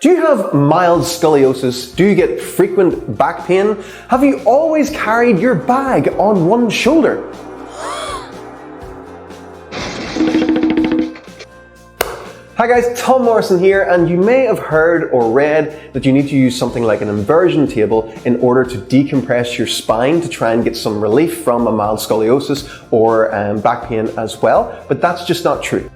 Do you have mild scoliosis? Do you get frequent back pain? Have you always carried your bag on one shoulder? Hi guys, Tom Morrison here, and you may have heard or read that you need to use something like an inversion table in order to decompress your spine to try and get some relief from a mild scoliosis or back pain as well, but that's just not true.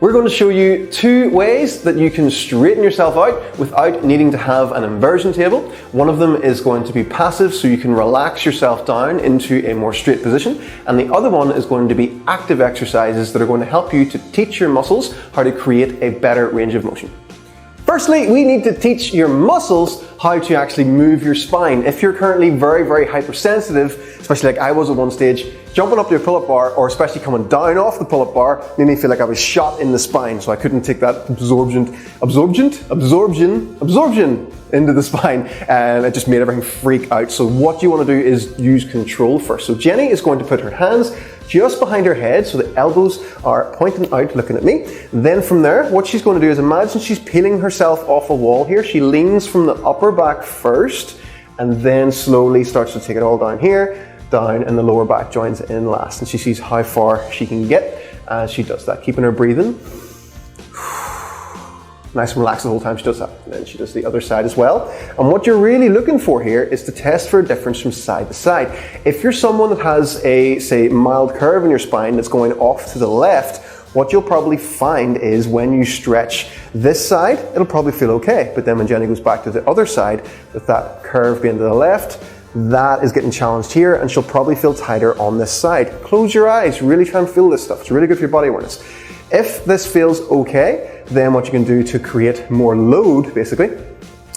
We're going to show you 2 ways that you can straighten yourself out without needing to have an inversion table. One of them is going to be passive, so you can relax yourself down into a more straight position, and the other one is going to be active exercises that are going to help you to teach your muscles how to create a better range of motion. Firstly, we need to teach your muscles how to actually move your spine. If you're currently very hypersensitive, especially like I was at one stage, jumping up to a pull-up bar, or especially coming down off the pull-up bar, made me feel like I was shot in the spine, so I couldn't take that absorption into the spine, and it just made everything freak out. So what you want to do is use control first. So Jenny is going to put her hands just behind her head, so the elbows are pointing out, looking at me. Then from there, what she's going to do is imagine she's peeling herself off a wall here. She leans from the upper back first, and then slowly starts to take it all down here, down, and the lower back joins in last. And she sees how far she can get as she does that, keeping her breathing nice and relaxed the whole time she does that. And then she does the other side as well. And what you're really looking for here is to test for a difference from side to side. If you're someone that has a, say, mild curve in your spine that's going off to the left, what you'll probably find is when you stretch this side, it'll probably feel okay. But then when Jenny goes back to the other side, with that curve being to the left, that is getting challenged here, and she'll probably feel tighter on this side. Close your eyes, really try and feel this stuff. It's really good for your body awareness. If this feels okay, then what you can do to create more load, basically,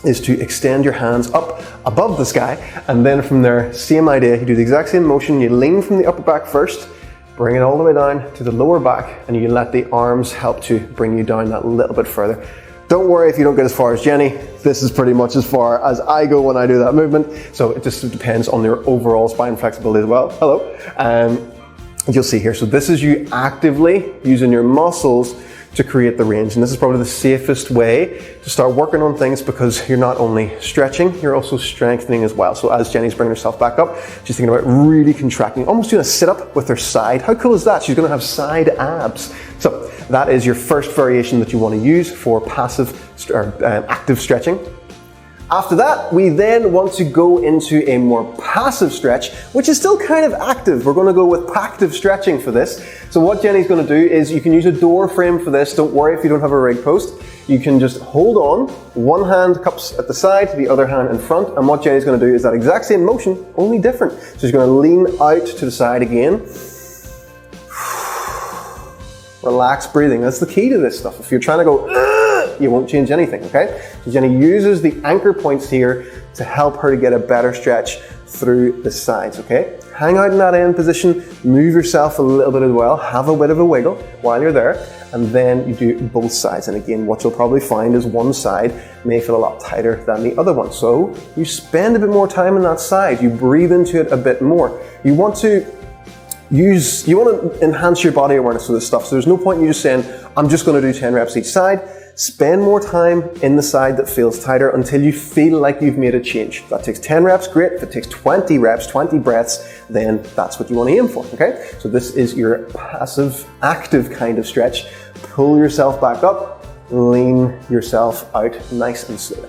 is to extend your hands up above the sky, and then from there, same idea, you do the exact same motion. You lean from the upper back first, bring it all the way down to the lower back, and you let the arms help to bring you down that little bit further. Don't worry if you don't get as far as Jenny. This is pretty much as far as I go when I do that movement, so it just depends on your overall spine flexibility as well. Hello. You'll see here, so this is you actively using your muscles to create the range, and this is probably the safest way to start working on things, because you're not only stretching, you're also strengthening as well. So as Jenny's bringing herself back up, she's thinking about really contracting, almost doing a sit-up with her side. How cool is that? She's going to have side abs. So that is your first variation that you want to use for passive or active stretching. After that, we then want to go into a more passive stretch, which is still kind of active. We're going to go with active stretching for this. So what Jenny's going to do is, you can use a door frame for this. Don't worry if you don't have a rig post. You can just hold on, one hand cups at the side, the other hand in front, and what Jenny's going to do is that exact same motion, only different. So she's going to lean out to the side again. Relax breathing. That's the key to this stuff. If you're trying to go, you won't change anything, okay? So Jenny uses the anchor points here to help her to get a better stretch through the sides, okay? Hang out in that end position, move yourself a little bit as well, have a bit of a wiggle while you're there, and then you do both sides. And again, what you'll probably find is one side may feel a lot tighter than the other one. So you spend a bit more time on that side, you breathe into it a bit more. You want to enhance your body awareness for this stuff. So there's no point in you just saying, I'm just going to do 10 reps each side. Spend more time in the side that feels tighter until you feel like you've made a change. If that takes 10 reps, great. If it takes 20 reps, 20 breaths, then that's what you want to aim for, okay? So this is your passive, active kind of stretch. Pull yourself back up, lean yourself out nice and slow.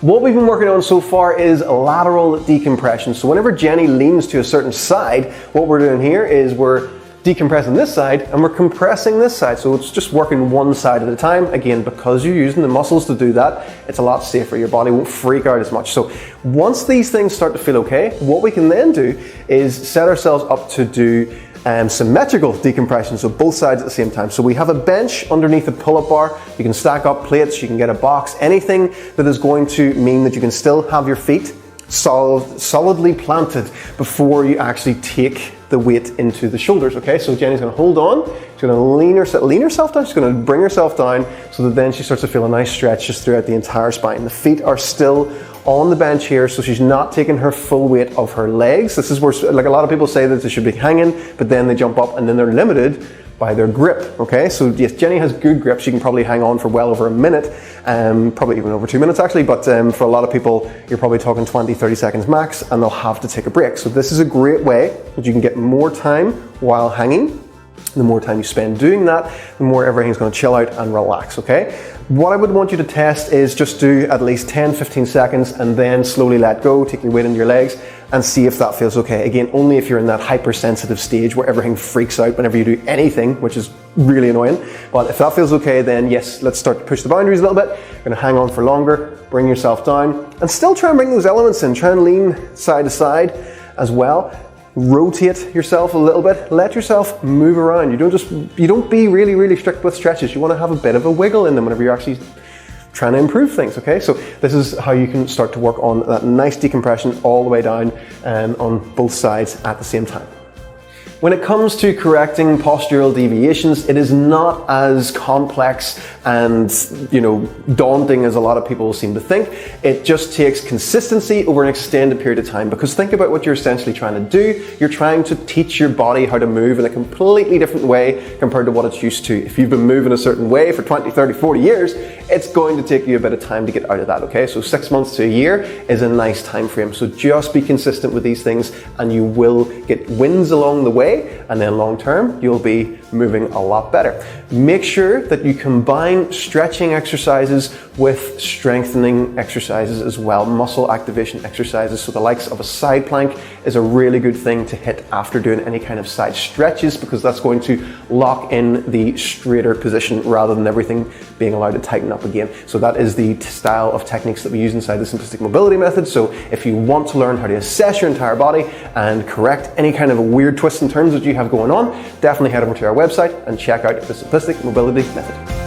What we've been working on so far is lateral decompression. So whenever Jenny leans to a certain side, what we're doing here is we're decompressing this side and we're compressing this side. So it's just working one side at a time. Again, because you're using the muscles to do that, it's a lot safer. Your body won't freak out as much. So once these things start to feel okay, what we can then do is set ourselves up to do symmetrical decompression, so both sides at the same time. So we have a bench underneath a pull-up bar. You can stack up plates, you can get a box, anything that is going to mean that you can still have your feet solidly planted before you actually take the weight into the shoulders, okay? So Jenny's gonna hold on, she's gonna lean herself down, she's gonna bring herself down so that then she starts to feel a nice stretch just throughout the entire spine. The feet are still on the bench here, so she's not taking her full weight of her legs. This is where, like, a lot of people say that they should be hanging, but then they jump up and then they're limited by their grip, okay? So yes, Jenni has good grip. She can probably hang on for well over a minute, probably even over 2 minutes actually, but for a lot of people, you're probably talking 20, 30 seconds max, and they'll have to take a break. So this is a great way that you can get more time while hanging. The more time you spend doing that, the more everything's going to chill out and relax, okay? What I would want you to test is just do at least 10, 15 seconds and then slowly let go, take your weight into your legs and see if that feels okay. Again, only if you're in that hypersensitive stage where everything freaks out whenever you do anything, which is really annoying. But if that feels okay, then yes, let's start to push the boundaries a little bit. You're going to hang on for longer, bring yourself down, and still try and bring those elements in. Try and lean side to side as well. Rotate yourself a little bit, let yourself move around. You don't be really strict with stretches. You want to have a bit of a wiggle in them whenever you're actually trying to improve things, okay? So this is how you can start to work on that nice decompression all the way down on both sides at the same time. When it comes to correcting postural deviations, it is not as complex and, daunting as a lot of people seem to think. It just takes consistency over an extended period of time, because think about what you're essentially trying to do. You're trying to teach your body how to move in a completely different way compared to what it's used to. If you've been moving a certain way for 20, 30, 40 years, it's going to take you a bit of time to get out of that, okay? So 6 months to a year is a nice time frame. So just be consistent with these things and you will get wins along the way. And then long term, you'll be moving a lot better. Make sure that you combine stretching exercises with strengthening exercises as well, muscle activation exercises. So the likes of a side plank is a really good thing to hit after doing any kind of side stretches, because that's going to lock in the straighter position rather than everything being allowed to tighten up again. So that is the style of techniques that we use inside the simplistic mobility method. So if you want to learn how to assess your entire body and correct any kind of weird twists and turns that you have going on, definitely head over to our website and check out the simplistic mobility method.